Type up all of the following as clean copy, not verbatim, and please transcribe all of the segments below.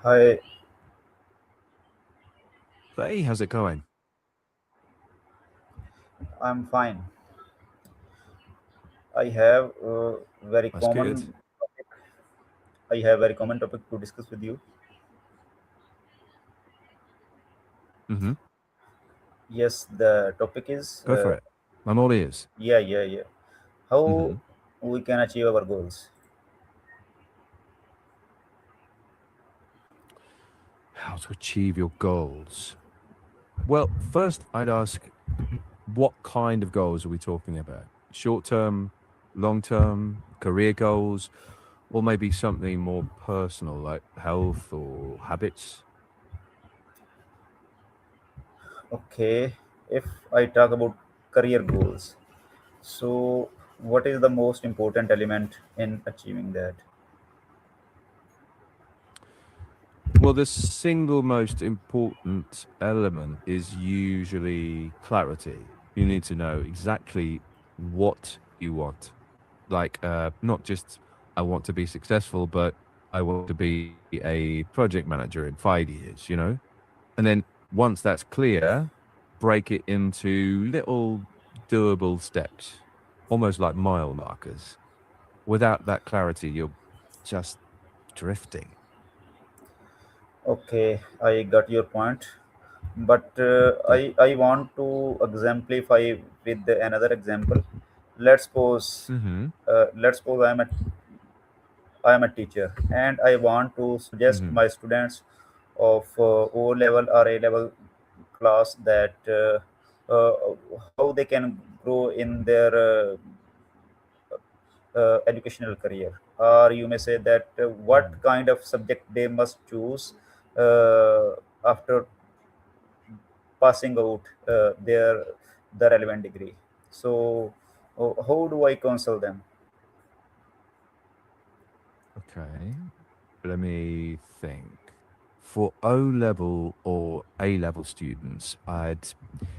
Hi, Hey, how's it going? I'm fine. I have a very That's good. common I have very common topic to discuss with you. Mm-hmm. Yes, the topic is Go for it. I'm all ears. yeah. How Mm-hmm. we can achieve our goals. How to achieve your goals. Well, first, I'd ask, what kind of goals are we talking about? Short term, long term, career goals, or maybe something more personal like health or habits? Okay, if I talk about career goals, so what is the most important element in achieving that? Well, the single most important element is usually clarity. You need to know exactly what you want. Like, not just I want to be successful, but I want to be a project manager in 5 years, you know? And then once that's clear, break it into little doable steps, almost like mile markers. Without that clarity, you're just drifting. Okay, I got your point, but Yeah. I want to exemplify with another example. Let's suppose Mm-hmm. let's suppose I am a teacher and I want to suggest Mm-hmm. my students of O level or A level class that uh, how they can grow in their educational career, or you may say that what Mm. kind of subject they must choose after passing out the relevant degree. So, how do I counsel them? Okay. Let me think. For O level or A level students, I'd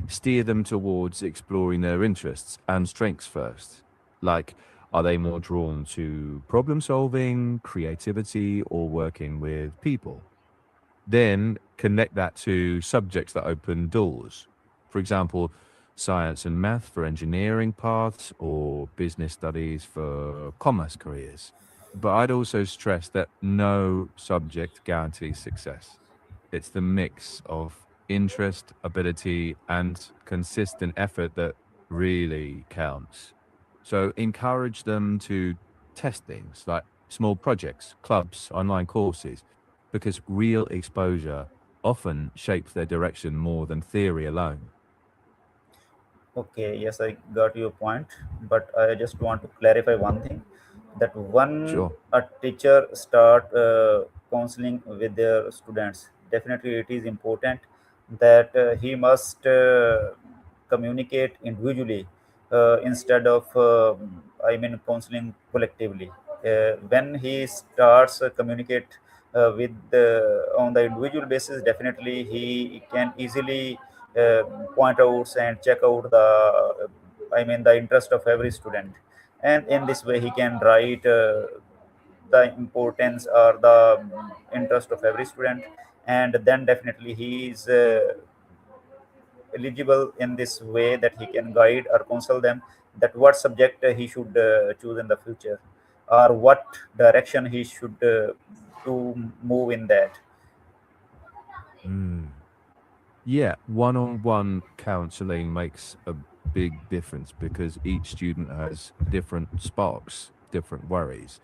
steer them towards exploring their interests and strengths first. Like, are they more drawn to problem solving, creativity, or working with people? Then connect that to subjects that open doors. For example, science and math for engineering paths or business studies for commerce careers. But I'd also stress that no subject guarantees success. It's the mix of interest, ability, and consistent effort that really counts. So encourage them to test things like small projects, clubs, online courses, because real exposure often shapes their direction more than theory alone. Okay, yes, I got your point, but I just want to clarify one thing that when Sure. a teacher start counseling with their students, definitely it is important that he must communicate individually instead of I mean counseling collectively. When he starts communicate with on the individual basis, definitely he can easily uh, point out and check out the the interest of every student, and in this way he can write the importance or the interest of every student, and then definitely he is eligible in this way that he can guide or counsel them that what subject he should choose in the future, or what direction he should to move in that. Mm. Yeah, one-on-one counseling makes a big difference because each student has different sparks, different worries.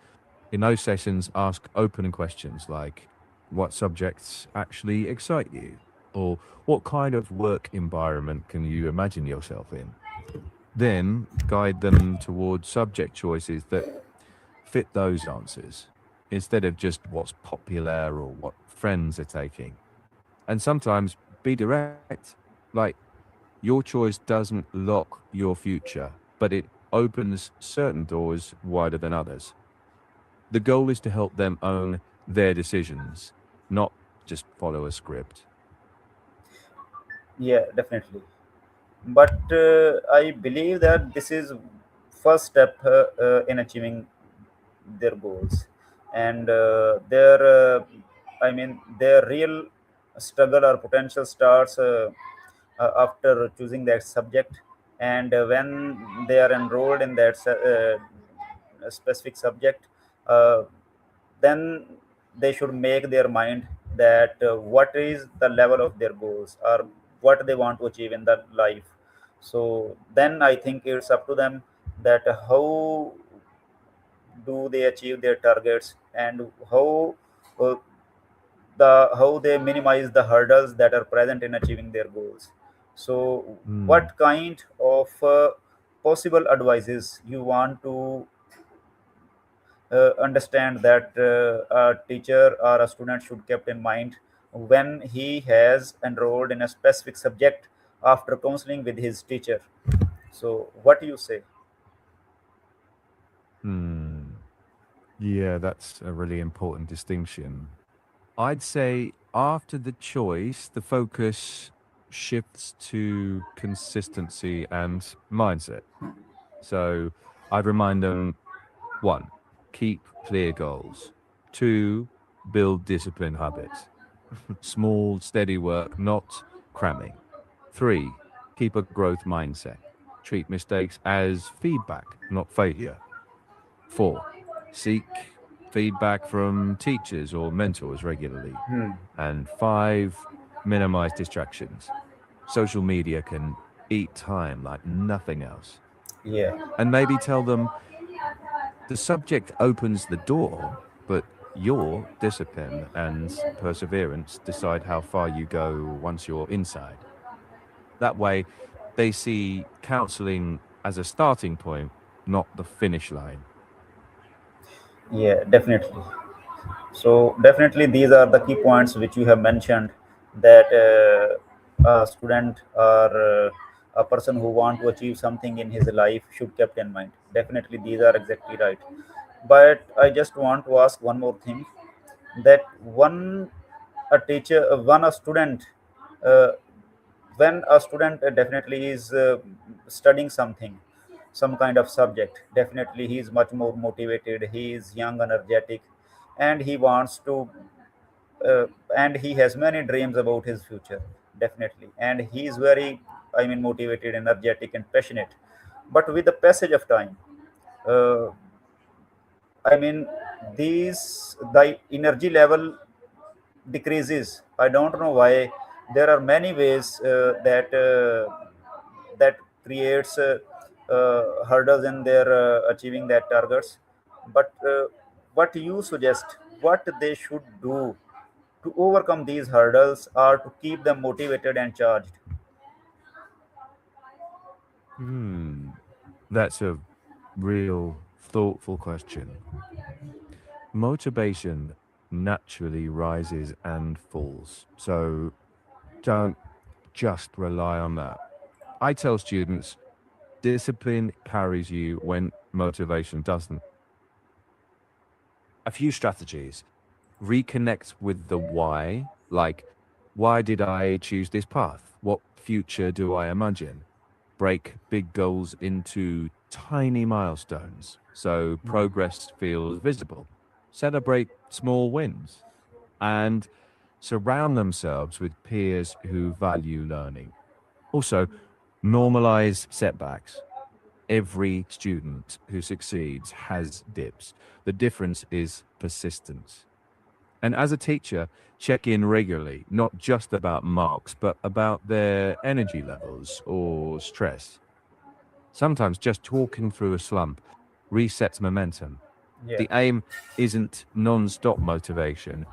In those sessions, ask open questions like, what subjects actually excite you? Or what kind of work environment can you imagine yourself in? Then guide them towards subject choices that fit those answers instead of just what's popular or what friends are taking. And sometimes be direct. Like, your choice doesn't lock your future, but it opens certain doors wider than others. The goal is to help them own their decisions, not just follow a script. Yeah, definitely, but I believe that this is first step in achieving their goals, and their I mean, their real struggle or potential starts after choosing that subject, and when they are enrolled in that specific subject, uh, then they should make their mind that what is the level of their goals or what they want to achieve in the life. So then I think it's up to them that how do they achieve their targets, and uh, how they minimize the hurdles that are present in achieving their goals. So Hmm. what kind of possible advices you want to understand that a teacher or a student should keep in mind when he has enrolled in a specific subject after counseling with his teacher? So what do you say? Hmm. Yeah, that's a really important distinction. I'd say after the choice, the focus shifts to consistency and mindset. So I'd remind them: one, keep clear goals; two, build discipline habits; small, steady work, not cramming; three, keep a growth mindset; treat mistakes as feedback, not failure; four, seek feedback from teachers or mentors regularly; Hmm. and five, minimize distractions. Social media can eat time like nothing else. Yeah. And maybe tell them the subject opens the door, but your discipline and perseverance decide how far you go once you're inside. That way, they see counseling as a starting point, not the finish line. Yeah, definitely. So definitely these are the key points which you have mentioned, that a student or a person who want to achieve something in his life should keep in mind. Definitely these are exactly right. But I just want to ask one more thing, that one a teacher one a student uh, when a student definitely is studying something, some kind of subject, definitely he is much more motivated, he is young, energetic, and he wants to uh, and he has many dreams about his future, definitely, and he is very, I mean, motivated, energetic, and passionate. But with the passage of time, uh, I mean, these the energy level decreases. I don't know why. There are many ways that creates hurdles in their achieving that targets. But what you suggest, what they should do to overcome these hurdles or to keep them motivated and charged? Hmm. That's a real thoughtful question. Motivation naturally rises and falls. So don't just rely on that. I tell students discipline carries you when motivation doesn't. A few strategies: reconnect with the why, like, why did I choose this path? What future do I imagine? Break big goals into tiny milestones so progress feels visible. Celebrate small wins and surround themselves with peers who value learning. Also, normalize setbacks. Every student who succeeds has dips. The difference is persistence. And as a teacher, check in regularly, not just about marks, but about their energy levels or stress. Sometimes just talking through a slump resets momentum. Yeah. The aim isn't non stop motivation,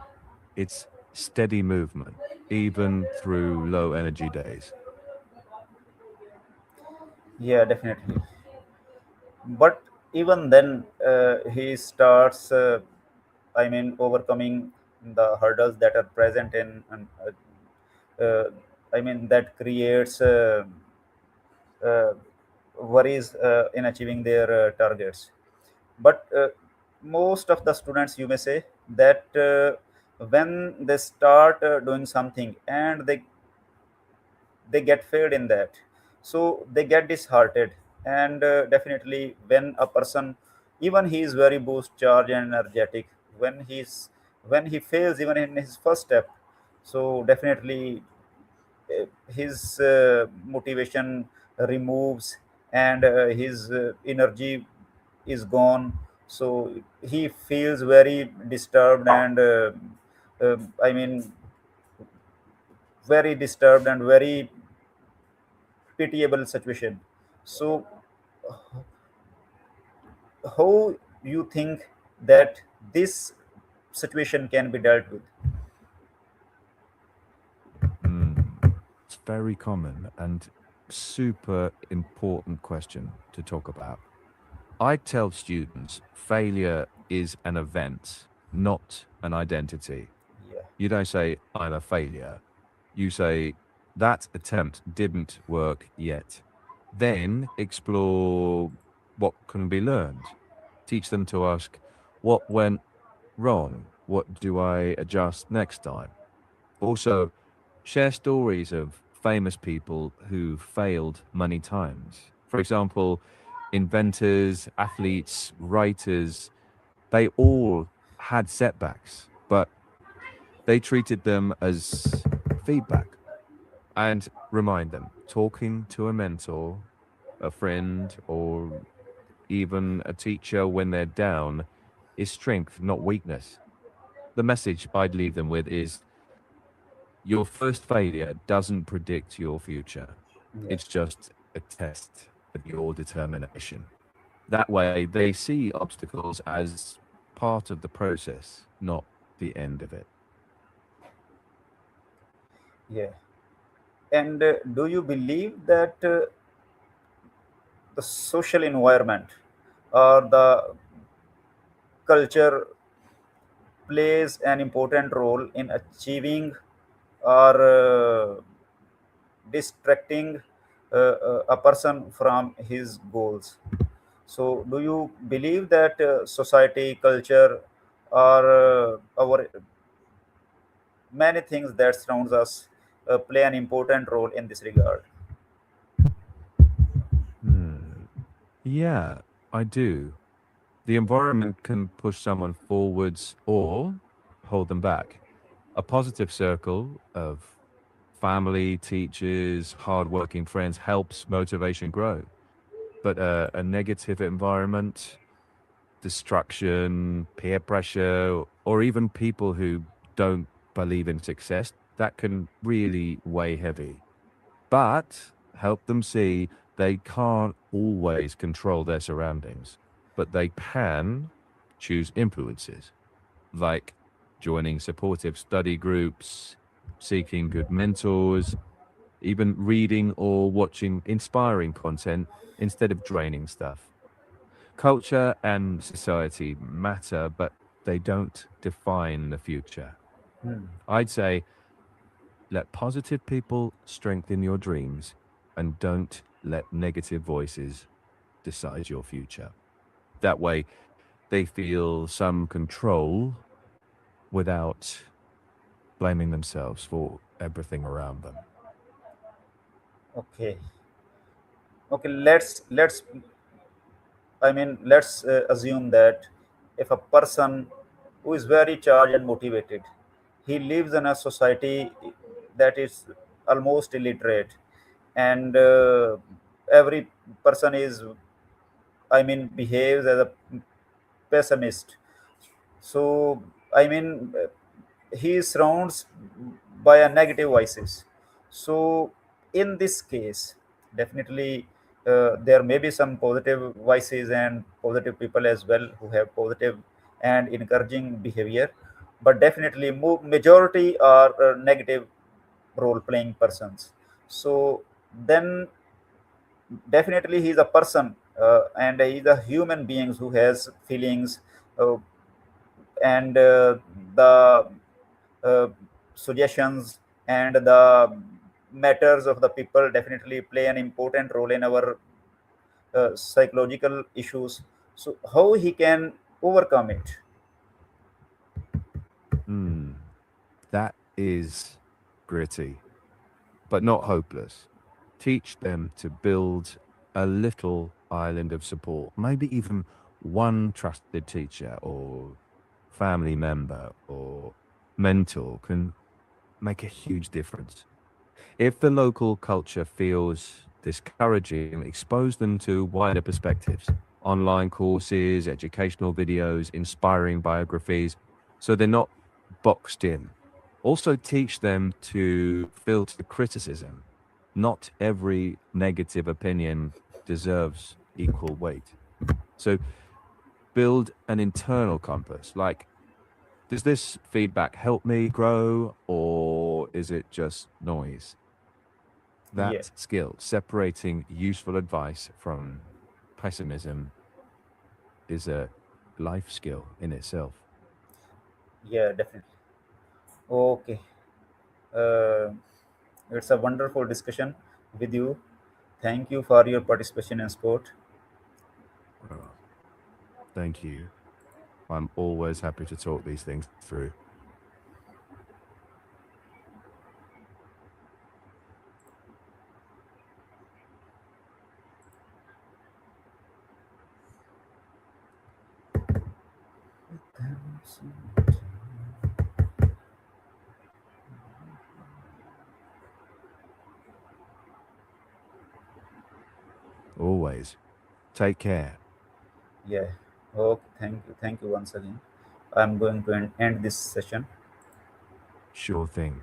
it's steady movement, even through low energy days. Yeah, definitely. But even then he starts I mean, overcoming the hurdles that are present in, I mean, that creates uh, worries in achieving their targets. But most of the students, you may say, that when they start doing something and they get failed in that, so they get disheartened. And definitely when a person, even he is very boost charged and energetic, when he's when he fails even in his first step, so definitely his motivation removes, and his energy is gone. So he feels very disturbed, and I mean, very disturbed and very pitiable situation. So how you think that this situation can be dealt with? Hmm. It's very common and super important question to talk about. I tell students failure is an event, not an identity. Yeah. You don't say, I'm a failure. You say, that attempt didn't work yet. Then explore what can be learned. Teach them to ask, what went wrong? What do I adjust next time? Also, share stories of famous people who failed many times. For example, inventors, athletes, writers, they all had setbacks, but they treated them as feedback. And remind them talking to a mentor, a friend, or even a teacher when they're down is strength, not weakness. The message I'd leave them with is your first failure doesn't predict your future. Yeah. It's just a test of your determination. That way, they see obstacles as part of the process, not the end of it. Yeah. And do you believe that the social environment or the culture plays an important role in achieving or distracting a person from his goals? So, do you believe that society, culture, or our many things that surrounds us play an important role in this regard? Hmm. Yeah, I do. The environment can push someone forwards or hold them back. A positive circle of family, teachers, hardworking friends helps motivation grow. But a negative environment, destruction, peer pressure, or even people who don't believe in success, that can really weigh heavy. But help them see they can't always control their surroundings, but they can choose influences like joining supportive study groups, seeking good mentors, even reading or watching inspiring content instead of draining stuff. Culture and society matter, but they don't define the future. Hmm. I'd say let positive people strengthen your dreams and don't let negative voices decide your future. That way, they feel some control without blaming themselves for everything around them. Okay. Okay. Let's assume that if a person who is very charged and motivated, he lives in a society that is almost illiterate, and every person is, behaves as a pessimist. So, he is surrounds by a negative voices. So, in this case, definitely there may be some positive voices and positive people as well who have positive and encouraging behavior, but definitely majority are negative role playing persons. So then definitely he's a person, and he's a human being who has feelings, uh, and the uh, suggestions and the matters of the people definitely play an important role in our psychological issues. So how he can overcome it? Hmm, that is gritty, but not hopeless. Teach them to build a little island of support, maybe even one trusted teacher or family member or mentor can make a huge difference. If the local culture feels discouraging, expose them to wider perspectives, online courses, educational videos, inspiring biographies, so they're not boxed in. Also, teach them to filter criticism. Not every negative opinion deserves equal weight. So, build an internal compass. Like, does this feedback help me grow or is it just noise? Yeah, That skill, separating useful advice from pessimism, is a life skill in itself. yeah, definitely. Okay. Uh, it's a wonderful discussion with you. Thank you for your participation in sport. Uh, Thank you. I'm always happy to talk these things through. Always. Take care. Yeah. Okay. Thank you. Thank you once again. I'm going to end this session. Sure thing.